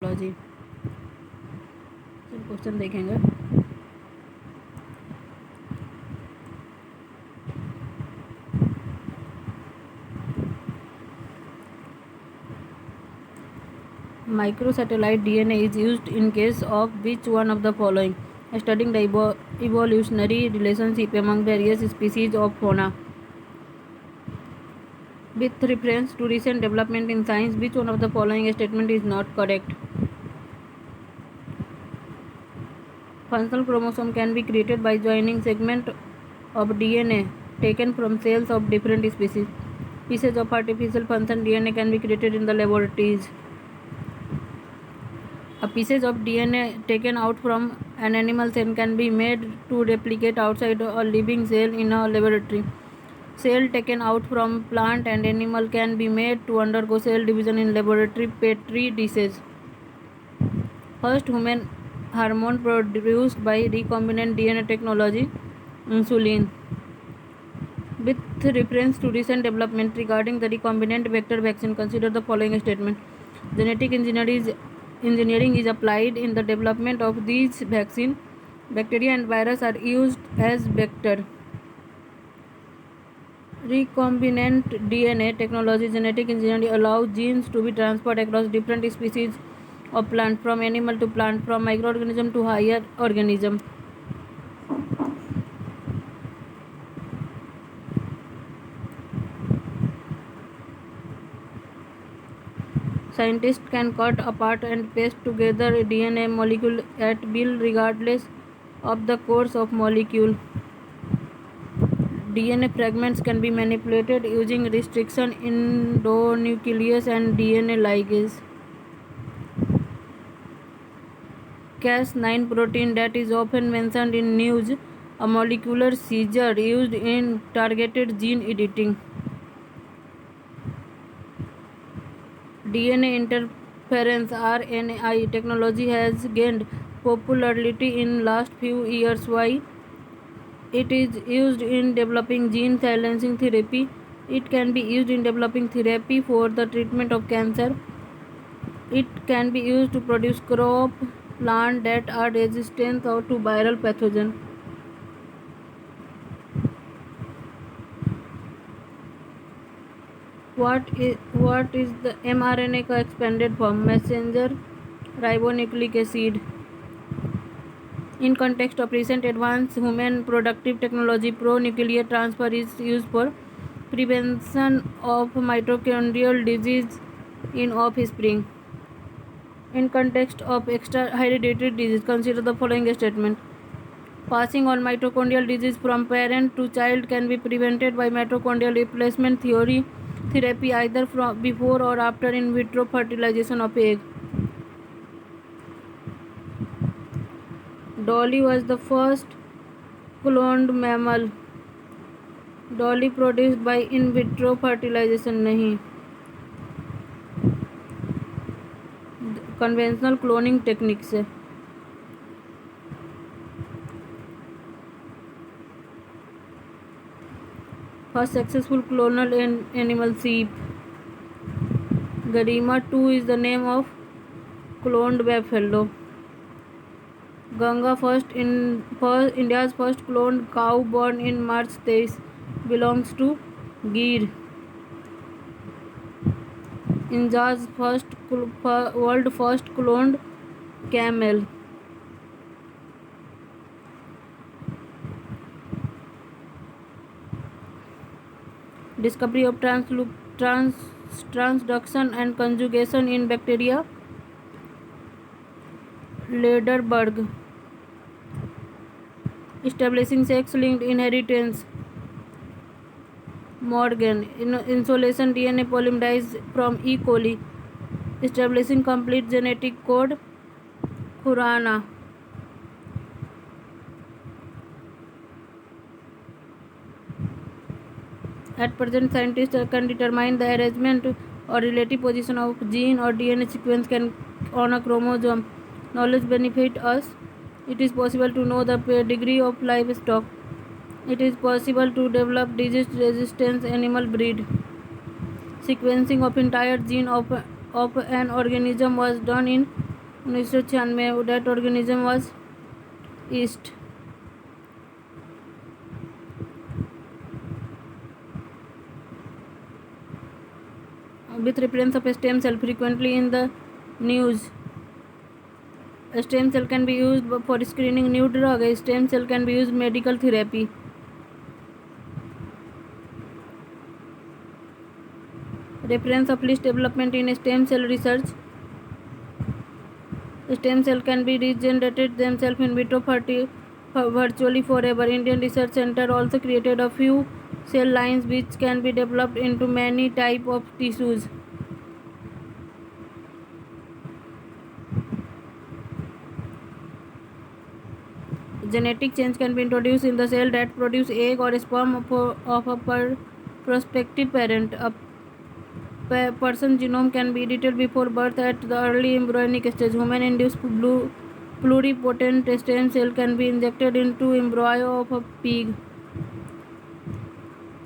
Logy question देखेंगे। Microsatellite DNA is used in case of which one of the following? Studying the evolutionary relationship among various species of fauna. With reference to recent development in science, which one of the following statement is not correct? Functional chromosome can be created by joining segment of DNA taken from cells of different species. Pieces of artificial function DNA can be created in the laboratories. A pieces of DNA taken out from an animal cell can be made to replicate outside a living cell in a laboratory. Cell taken out from plant and animal can be made to undergo cell division in laboratory petri dishes. First human hormone produced by recombinant DNA technology, insulin. With reference to recent development regarding the recombinant vector vaccine, consider the following statement. Genetic engineering is applied in the development of these vaccine. Bacteria and virus are used as vector. Recombinant DNA technology, genetic engineering allows genes to be transferred across different species of plant, from animal to plant, from microorganism to higher organism. Scientists can cut apart and paste together a DNA molecule at will regardless of the course of molecule. DNA fragments can be manipulated using restriction endonuclease and DNA ligase. Cas9 protein that is often mentioned in news, a molecular seizure used in targeted gene editing. DNA interference RNAi technology has gained popularity in last few years. Why? It is used in developing gene silencing therapy. It can be used in developing therapy for the treatment of cancer. It can be used to produce crop plants that are resistant to viral pathogen. What is the mRNA का expanded form? Messenger ribonucleic acid. In context of recent advanced human productive technology, pro-nuclear transfer is used for prevention of mitochondrial disease in offspring. In context of extra hereditary disease, consider the following statement. Passing on mitochondrial disease from parent to child can be prevented by mitochondrial replacement therapy either before or after in vitro fertilization of egg. Dolly was the first cloned mammal. Dolly produced by in vitro fertilization नहीं, conventional cloning technique से. First successful clonal animal sheep. Garima 2 is the name of cloned buffalo. Ganga India's first cloned cow born in March 23 belongs to Gir. India's world first cloned camel. Discovery of transduction and conjugation in bacteria. Lederberg. Establishing sex-linked inheritance. Morgan. Insulation DNA polymerase from E. coli. Establishing complete genetic code. Khurana. At present, scientists can determine the arrangement or relative position of gene or DNA sequence on a chromosome. Knowledge benefits us. It is possible to know the pedigree of livestock. It is possible to develop disease-resistant animal breed. Sequencing of entire gene of an organism was done in 1996 that organism was yeast. With reference of a stem cell frequently in the news. A stem cell can be used for screening new drug. A stem cell can be used medical therapy. Reference of least development in stem cell research. Stem cell can be regenerated themselves in vitro virtually forever. Indian Research Center also created a few cell lines which can be developed into many type of tissues. Genetic change can be introduced in the cell that produce egg or sperm of a prospective parent. A person's genome can be edited before birth at the early embryonic stage. Human-induced pluripotent stem cell can be injected into embryo of a pig.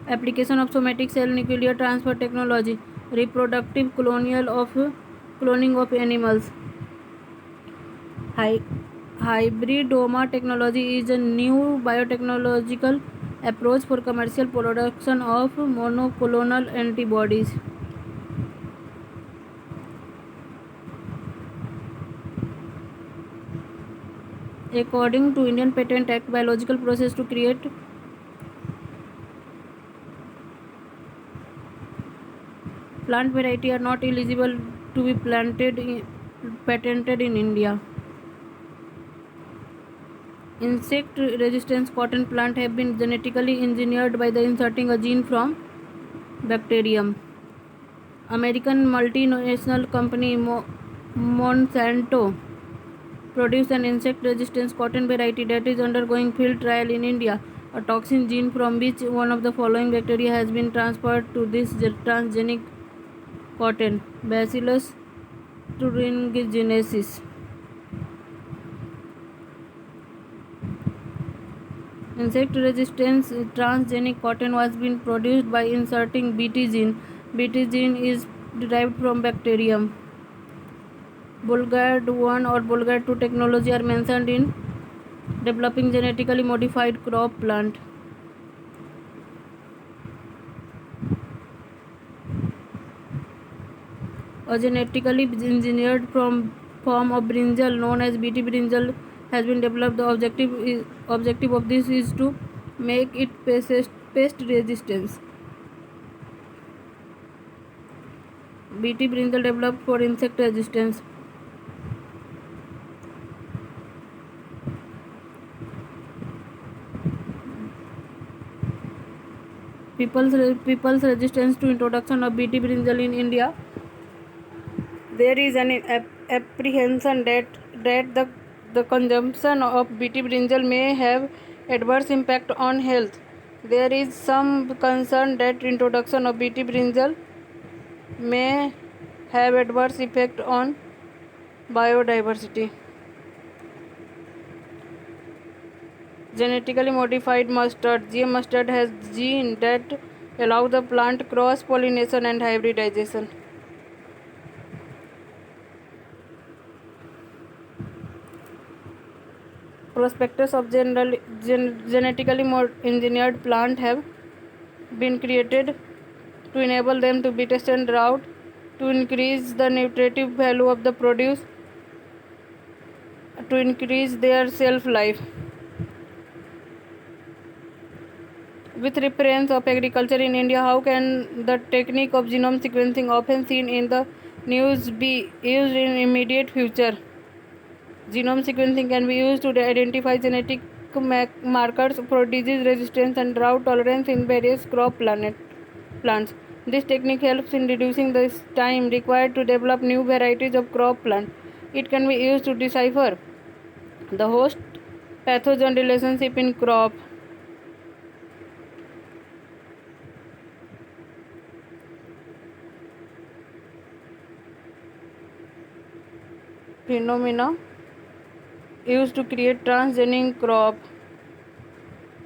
Application of somatic cell nuclear transfer technology. Reproductive cloning of animals. Hybridoma technology is a new biotechnological approach for commercial production of monoclonal antibodies. According to Indian Patent Act, biological process to create plant variety are not eligible to be patented in India. Insect resistant cotton plant have been genetically engineered by the inserting a gene from bacterium. American multinational company Monsanto produced an insect resistant cotton variety that is undergoing field trial in India. A toxin gene from which one of the following bacteria has been transferred to this transgenic cotton: Bacillus thuringiensis. Insect resistant transgenic cotton was being produced by inserting Bt gene. Bt gene is derived from bacterium. Bollgard 1 or Bollgard 2 technology are mentioned in developing genetically modified crop plant. A genetically engineered form of brinjal known as Bt brinjal has been developed. The objective of this is to make it pest resistance. Bt brinjal developed for insect resistance. People's resistance to introduction of Bt brinjal in India. There is an apprehension that the consumption of Bt brinjal may have adverse impact on health. There is some concern that introduction of Bt brinjal may have adverse effect on biodiversity. Genetically modified mustard. GM mustard has gene that allow the plant cross pollination and hybridization. Prospectors of genetically engineered plant have been created to enable them to be tested en route to increase the nutritive value of the produce, to increase their shelf life. With reference of agriculture in India, how can the technique of genome sequencing often seen in the news be used in immediate future? Genome sequencing can be used to identify genetic markers for disease resistance and drought tolerance in various crop plants. This technique helps in reducing the time required to develop new varieties of crop plant. It can be used to decipher the host pathogen relationship in crop. Phenomena used to create transgenic crop.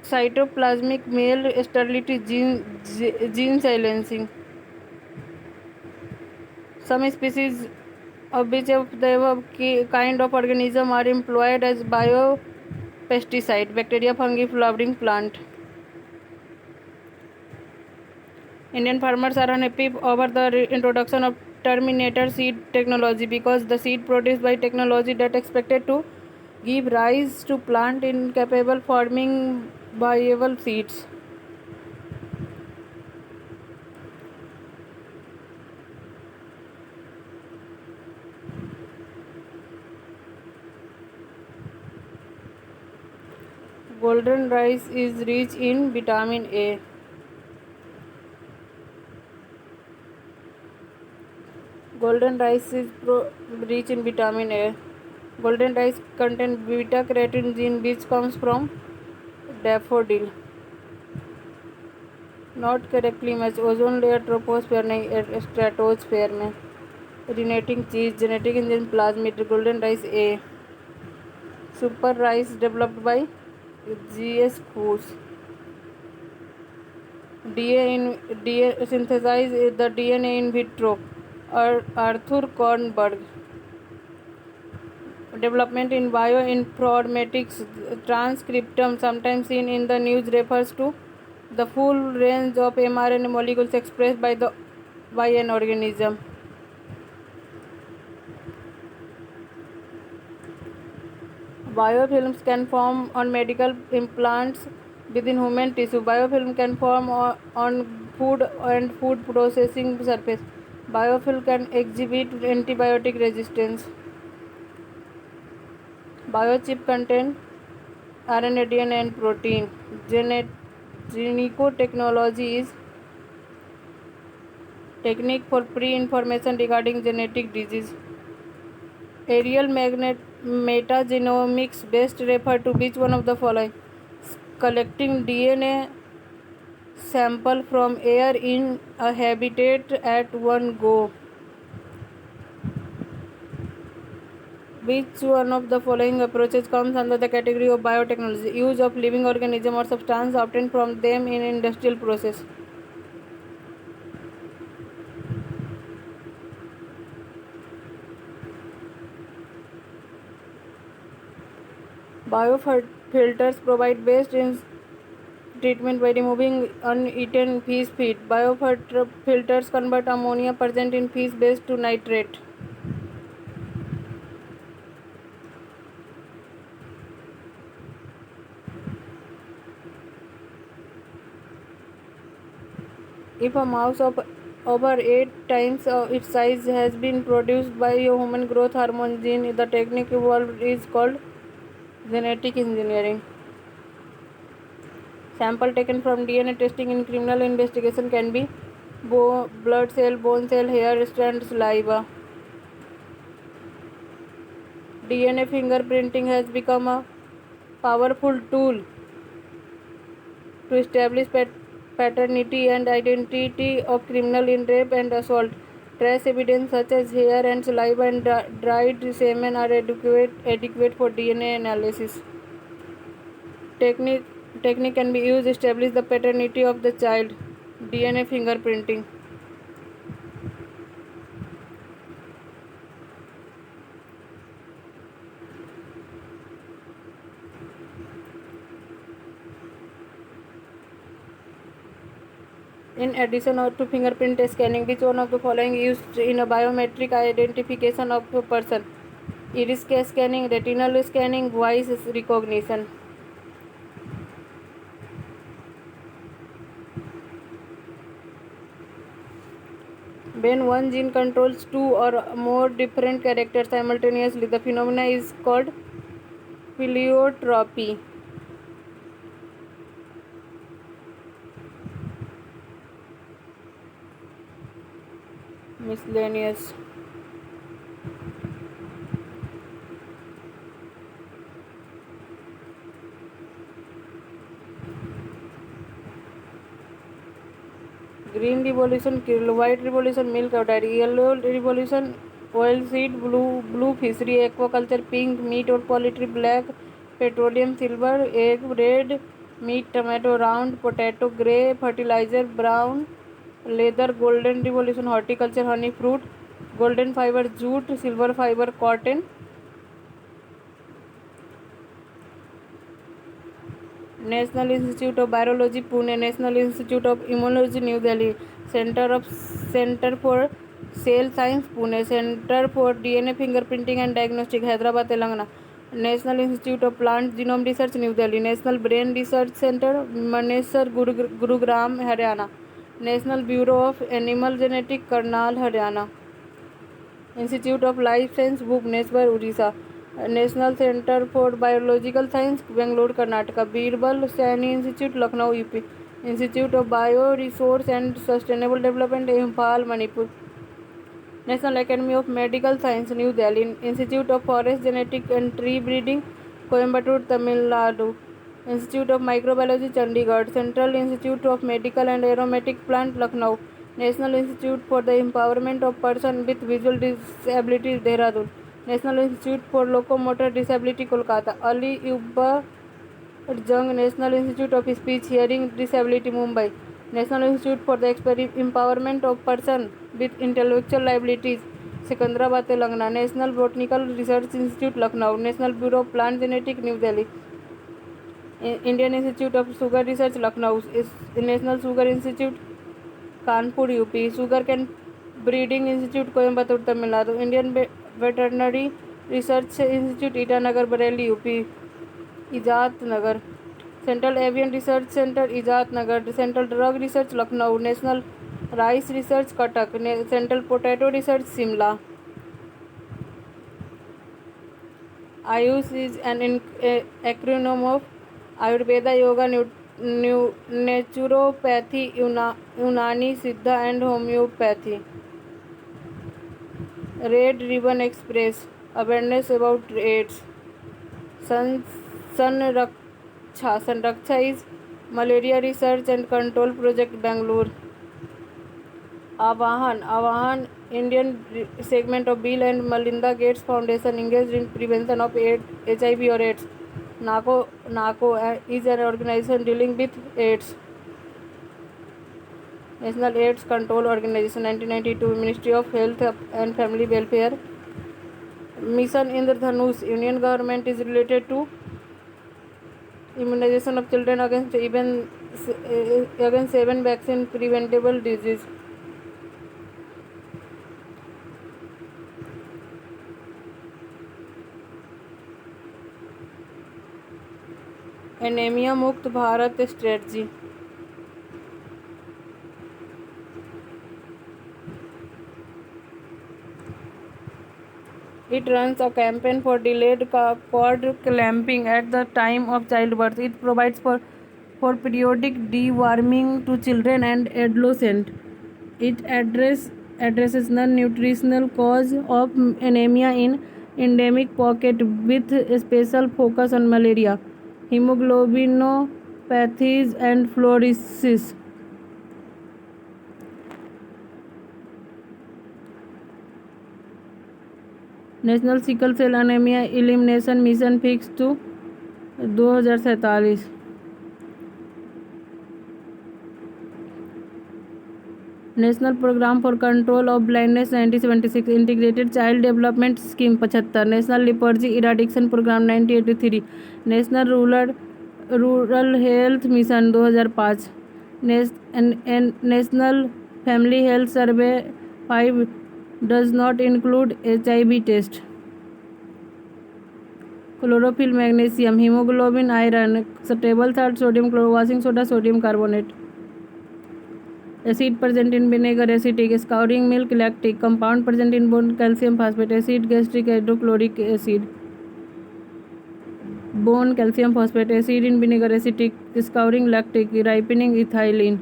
Cytoplasmic male sterility gene silencing. Some species of which of the above kind of organism are employed as biopesticide: bacteria, fungi, flowering plant. Indian farmers are unhappy over the introduction of Terminator seed technology because the seed produced by technology that expected to give rise to plant incapable forming viable seeds. Golden rice is rich in vitamin A. Golden rice is rich in vitamin A. Golden rice contains beta carotene gene which comes from daffodil. Not correctly match ozone layer troposphere नहीं stratosphere में. Renating cheese genetic engine plasmid golden rice A. Super rice developed by GS Foods. DNA synthesize the DNA in vitro. Arthur Kornberg. Development in bioinformatics. Transcriptome, sometimes seen in the news, refers to the full range of mRNA molecules expressed by an organism. Biofilms can form on medical implants within human tissue. Biofilm can form on food and food processing surface. Biofilm can exhibit antibiotic resistance. Biochip contain RNA, DNA and protein. Genetechnology is technique for pre-information regarding genetic disease. Aerial metagenomics best refer to which one of the following? Collecting DNA sample from air in a habitat at one go. Which one of the following approaches comes under the category of biotechnology? Use of living organism or substance obtained from them in industrial process. Biofilters provide waste treatment by removing uneaten fish feed. Biofilters convert ammonia present in fish waste to nitrate. If a mouse of over 8 times its size has been produced by a human growth hormone gene, the technique involved is called genetic engineering. Sample taken from DNA testing in criminal investigation can be blood cell, bone cell, hair strand, saliva. DNA fingerprinting has become a powerful tool to establish paternity and identity of criminal in rape and assault. Trace evidence such as hair and saliva and dried semen are adequate for DNA analysis. Technique can be used to establish the paternity of the child. DNA fingerprinting. In addition to fingerprint scanning, which one of the following is used in a biometric identification of a person? Iris scanning, retinal scanning, voice recognition. When one gene controls two or more different characters simultaneously, the phenomena is called pleiotropy. Miscellaneous. Green revolution, white revolution, milk or dairy. Yellow revolution, oil seed. Blue fishery, aquaculture. Pink, meat or poultry. Black, petroleum. Silver, egg. Red, meat. Tomato. Round, potato. Gray, fertilizer. Brown, leather. Golden revolution, horticulture, honey, fruit. golden fiber jute, silver fiber cotton. National Institute of Virology Pune, National Institute of Immunology New Delhi, Center for Cell Science Pune, Center for DNA Fingerprinting and Diagnostic Hyderabad Telangana, National Institute of Plant Genome Research New Delhi, National Brain Research Center Manesar Gurugram Haryana, National Bureau of Animal Genetics Karnal Haryana, Institute of Life Science Bhubaneswar Odisha, national centre for biological science Bengaluru Karnataka, Birbal Saini institute Lucknow UP, institute of bio resource and sustainable development Imphal Manipur, national academy of medical science new Delhi, institute of forest genetic and tree breeding Coimbatore Tamil Nadu, institute of microbiology Chandigarh, central institute of medical and aromatic plant Lucknow, national institute for the empowerment of person with visual disabilities Dehradun, national institute for locomotor disability Kolkata, Ali Akbar जंग national institute of speech hearing disability Mumbai, national institute for the empowerment of person with intellectual liabilities Secunderabad Telangana, national botanical research institute Lucknow, national bureau of plant genetic new Delhi, Indian institute of sugar research Lucknow, national sugar institute Kanpur UP, sugar cane breeding institute Coimbatore Tamil Nadu, Indian veterinary research institute Itanagar Bareilly UP, इजात नगर, central avian research centre इजात नगर, central drug research Lucknow, national rice research Cuttack, central potato research Shimla. AYUSH is an acronym of Ayurveda, yoga, naturopathy, Unani Siddha and homeopathy. Red ribbon express awareness about AIDS. Sanraksha is malaria research and control project Bengaluru. Avahan Indian segment of Bill and Melinda Gates foundation engaged in prevention of HIV और AIDS. NACO is an organisation dealing with AIDS. National AIDS control organisation 1992, ministry of health and family welfare. Mission Indradhanush, union government is related to immunization of children against 7 vaccine preventable disease. Anaemia Mukt Bharat strategy. It runs a campaign for delayed cord clamping at the time of childbirth. It provides for periodic deworming to children and adolescents. It addresses non-nutritional cause of anemia in endemic pocket with a special focus on malaria, hemoglobinopathies and fluorosis. National sickle cell anaemia elimination mission fix to 2047. National programme for control of blindness 1976. Integrated child development scheme 75. National leprosy eradication programme 1983. National rural health mission 2005. National family health survey 5 does not include HIV test. Chlorophyll, magnesium, hemoglobin, iron, table salt, sodium chloride, washing soda, sodium carbonate. Acid present in vinegar, acetic. Scouring milk, lactic. Compound present in bone, calcium phosphate. Acid, gastric, hydrochloric acid. Bone, calcium phosphate. Acid in vinegar, acetic. Scouring, lactic. Ripening, ethylene.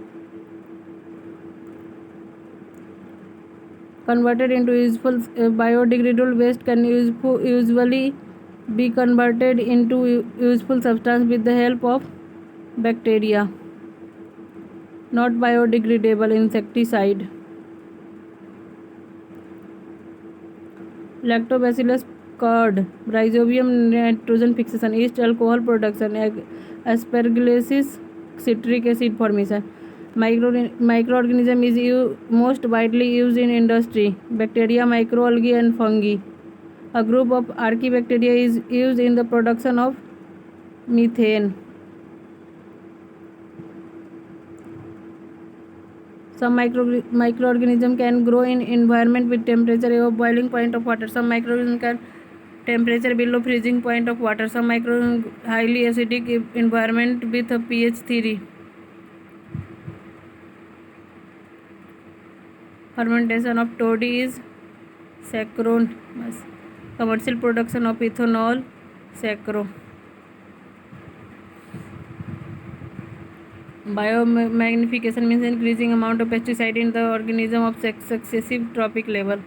Converted into useful biodegradable waste can usually be converted into useful substance with the help of bacteria. Not biodegradable insecticide. Lactobacillus curd, rhizobium nitrogen fixation, yeast alcohol production, aspergillosis citric acid formation. Microorganism is most widely used in industry. Bacteria, microalgae, and fungi. A group of archaebacteria is used in the production of methane. Some microorganisms can grow in environment with temperature above boiling point of water. Some microorganisms can temperature below freezing point of water. Some microorganisms highly acidic environment with a pH 3. Fermentation of toddy is saccharomyces. Commercial production of ethanol, saccharo. Biomagnification means increasing amount of pesticide in the organism of successive trophic level.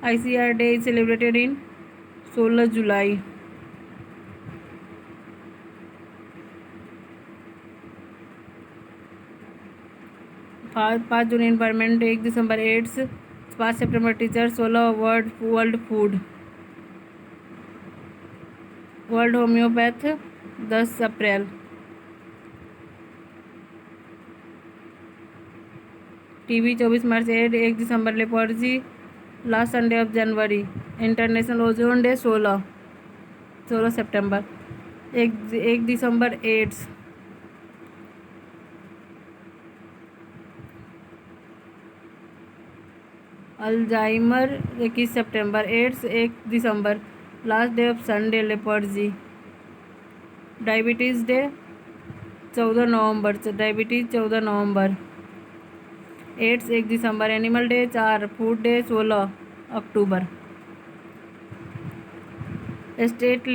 ICR Day is celebrated in 16 July. 5 June environment, 1 December AIDS, 5 September teacher, 16 world food, world homeopath 10 April, TB 24 March, 1 December leprosy, last Sunday of January, international ozone day 16 September, 1 December AIDS, Alzheimer 21 September, AIDS 1 December, last day of Sunday leprosy, diabetes day 14 November, diabetes 14 November, AIDS 1 December, animal day 4, food day 16 October. State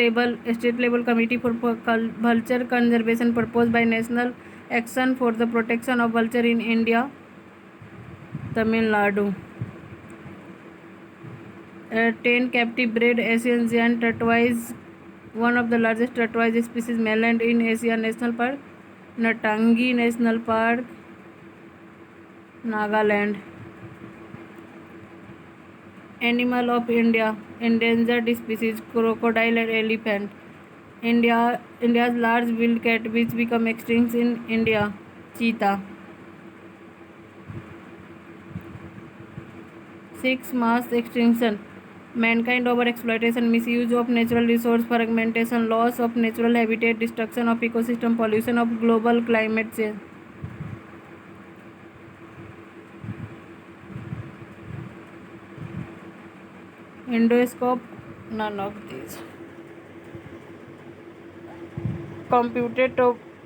level committee for vulture conservation propose by national action for the protection of vulture in India, Tamil Nadu. 10 captive bred Asian giant tortoise, one of the largest tortoise species mainland in Asia. National Park, Natangi National Park, Nagaland. Animal of India, endangered species, crocodile and elephant. India's large wildcat which become extinct in India, cheetah. 6 mass extinction, mankind over exploitation, misuse of natural resource, fragmentation, loss of natural habitat, destruction of ecosystem, pollution of global climate change. Endoscope, none of these. Computed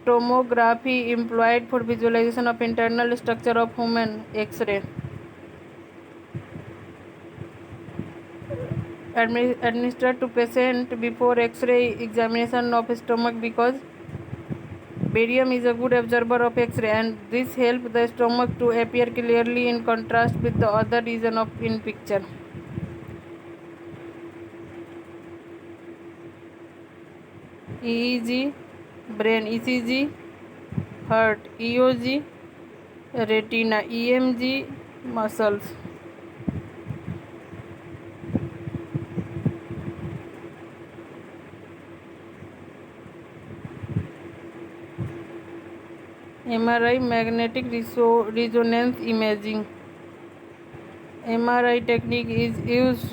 tomography employed for visualization of internal structure of human, X-ray. Administered to patient before X-ray examination of stomach because barium is a good absorber of X-ray and this helps the stomach to appear clearly in contrast with the other region of in picture. EEG, brain, ECG, heart, EOG, retina, EMG, muscles. MRI, magnetic resonance imaging. MRI technique is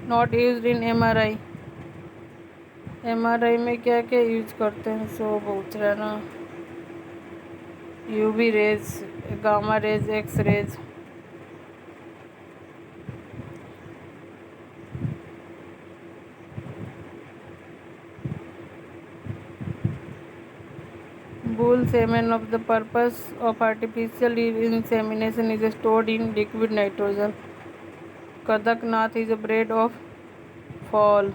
not used in MRI. MRI में क्या क्या use करते हैं सो पूछ रहे ना, UV rays, gamma rays, X rays. Bull semen of the purpose of artificial insemination is stored in liquid nitrogen. Kadaknath is a breed of fowl.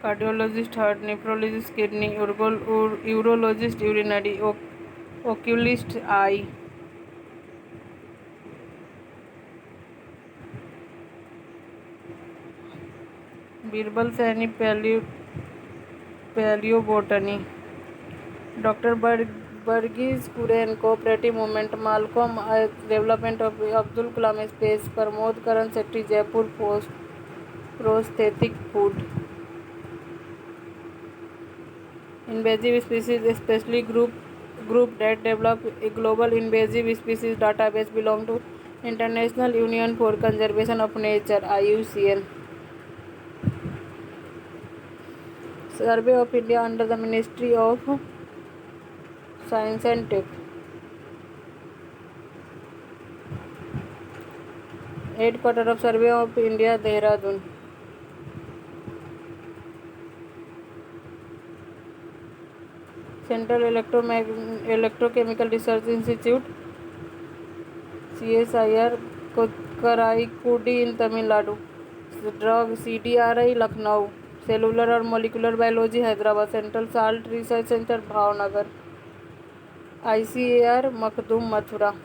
Cardiologist heart, nephrologist kidney, urologist urinary, oculist eye. Birbal Saini, Paleobotany. Dr. Burgess Kuren, Cooperative Movement. Malcolm, Development of Abdul Kalam Space. Pramod Karan Sethi, Jaipur Post. Prosthetic food. Invasive species, especially group that develop a global invasive species database, belong to International Union for Conservation of Nature (IUCN). Survey of India under the Ministry of Science and Tech. Headquarters of Survey of India, Dehradun. Central Electrochemical Research Institute, CSIR, Karaikudi in Tamil Nadu. Drug, CDRI, Lucknow. Cellular or Molecular Biology, Hyderabad. Central Salt Research Center, Bhavnagar. ICAR, Makdum, Mathura.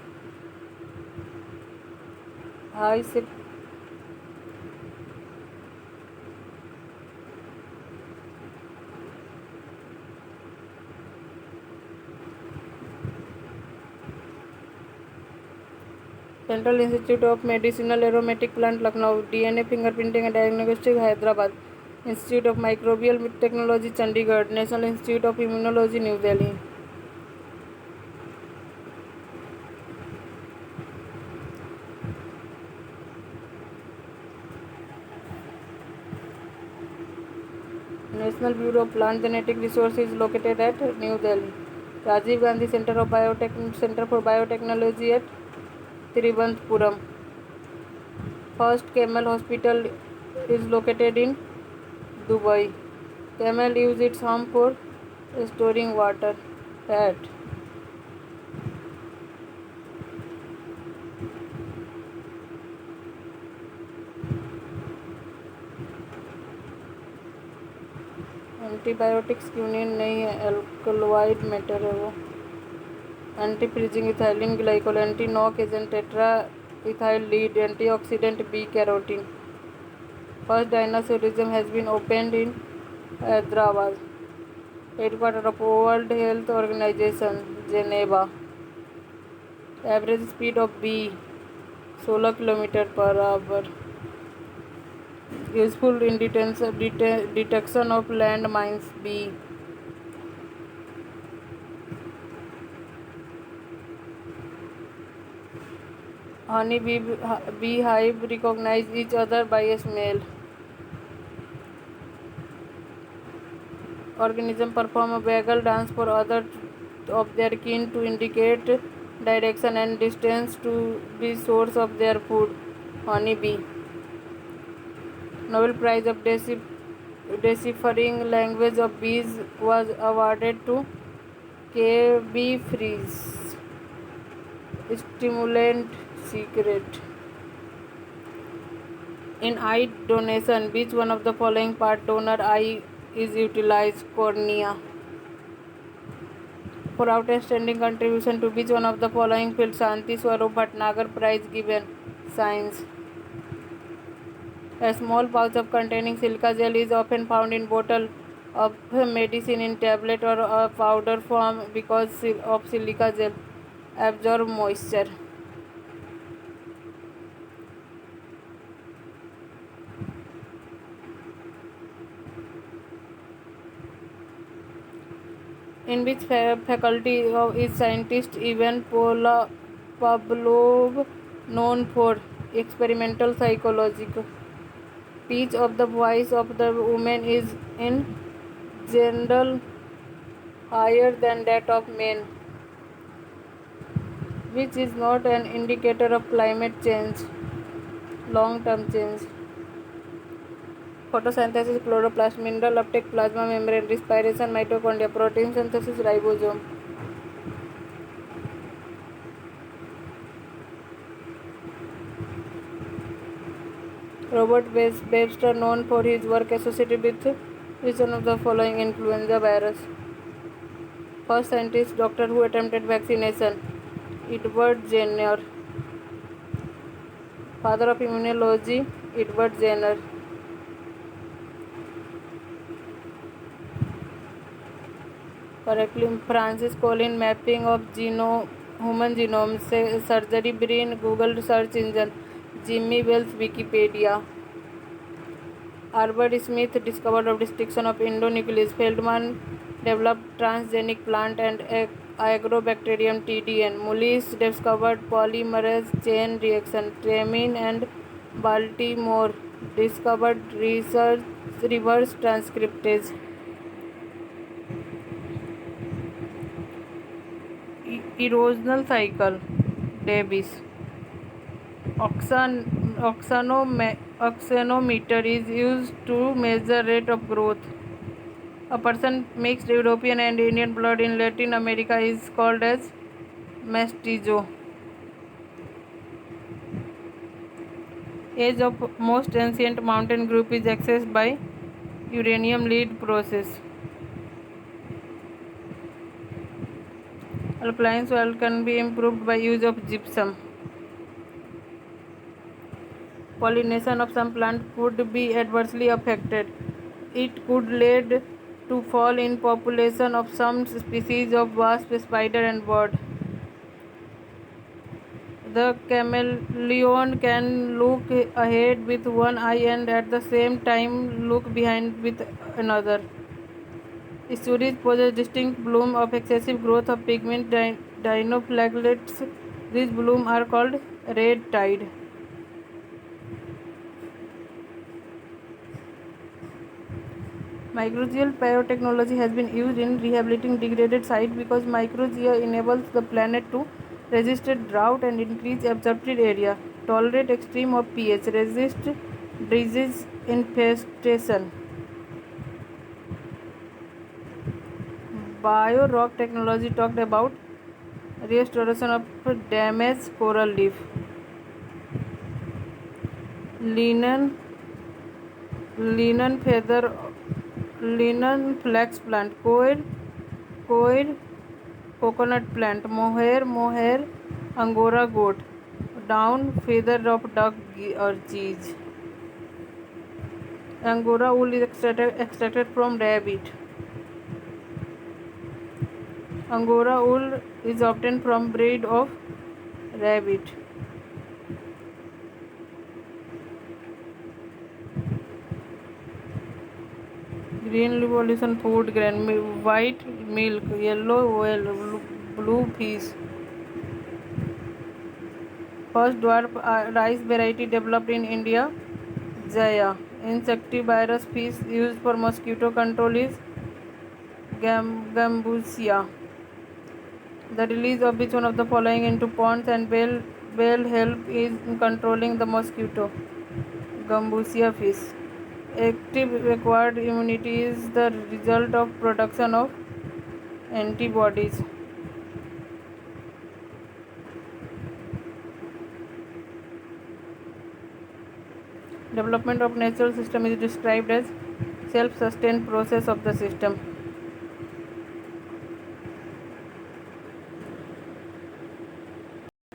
Central Institute of Medicinal Aromatic Plant, Lucknow. DNA Fingerprinting and Diagnostic, Hyderabad. Institute of Microbial Technology, Chandigarh. National Institute of Immunology, New Delhi. National Bureau of Plant Genetic Resources is located at New Delhi. Rajiv Gandhi Center for Biotechnology at Thiruvananthapuram. First Camel Hospital is located in Dubai. Camel use its hump for storing water. Fat. Antibiotics quinine नहीं है, alkaloid matter है वो. Anti freezing ethylene glycol, anti knock agent tetra ethyl lead, antioxidant B carotene. First dinosaurism has been ओpened in Hyderabad. Headquarters of World Health Organization, Geneva. Average speed of bee 16 km/h. Useful in detection of land mines. Bee. Honey beehive recognize each other by a smell. Organisms perform a waggle dance for other of their kin to indicate direction and distance to be source of their food. Honey bee. Nobel Prize of Deciphering Language of Bees was awarded to K. B. Fries. Stimulant secret. In eye donation, which one of the following part donor eye is utilized? Cornea. For outstanding contribution to which one of the following fields? Shanti Swarup Bhatnagar Prize given? Science. A small pouch of containing silica gel is often found in bottle of medicine in tablet or a powder form because of silica gel absorb moisture. In which faculty is scientist Ivan Pavlov known for? Experimental psychology. Pitch of the voice of the woman is in general higher than that of men, which is not an indicator of climate change, long-term change. Photosynthesis, chloroplast, mineral uptake, plasma membrane, respiration, mitochondria, protein synthesis, ribosome. Robert Webster known for his work associated with which one of the following? Influenza virus. First scientist doctor who attempted vaccination? Edward Jenner. Father of immunology? Edward Jenner. correctly. Francis Collins mapping of human genome, surgery brain, Google search engine, Jimmy Wales Wikipedia. Albert Smith discovered of distinction of endonuclease. Feldman developed transgenic plant and agrobacterium TDN. Mullis discovered polymerase chain reaction. Tremin and Baltimore discovered reverse transcriptase. Erosional cycle. Davis. Oxanometer is used to measure rate of growth. A person mixed European and Indian blood in Latin America is called as mestizo. Age of most ancient mountain group is accessed by uranium lead process. Alkaline soil can be improved by use of gypsum. Pollination of some plant could be adversely affected. It could lead to fall in population of some species of wasp, spider and bird. The chameleon can look ahead with one eye and at the same time look behind with another. Studies possess distinct bloom of excessive growth of pigment dinoflagellates. These blooms are called red tide. Microbial biotechnology has been used in rehabilitating degraded sites because microbiota enables the plant to resist drought and increase absorptive area, tolerate extreme of pH, resist disease infestation. Bio-rock technology talked about restoration of damaged coral reef. Linen feather, linen flax plant, coir coconut plant, mohair angora goat, down feather of duck or cheese. Angora wool is extracted from rabbit. Angora wool is obtained from breed of rabbit. Green revolution food grain, white milk, yellow oil, blue fish. First dwarf rice variety developed in India, Jaya. Insectivorous fish used for mosquito control is Gambusia. The release of which one of the following into ponds and well help in controlling the mosquito? Gambusia fish. Active acquired immunity is the result of production of antibodies. Development of natural system is described as self-sustained process of the system.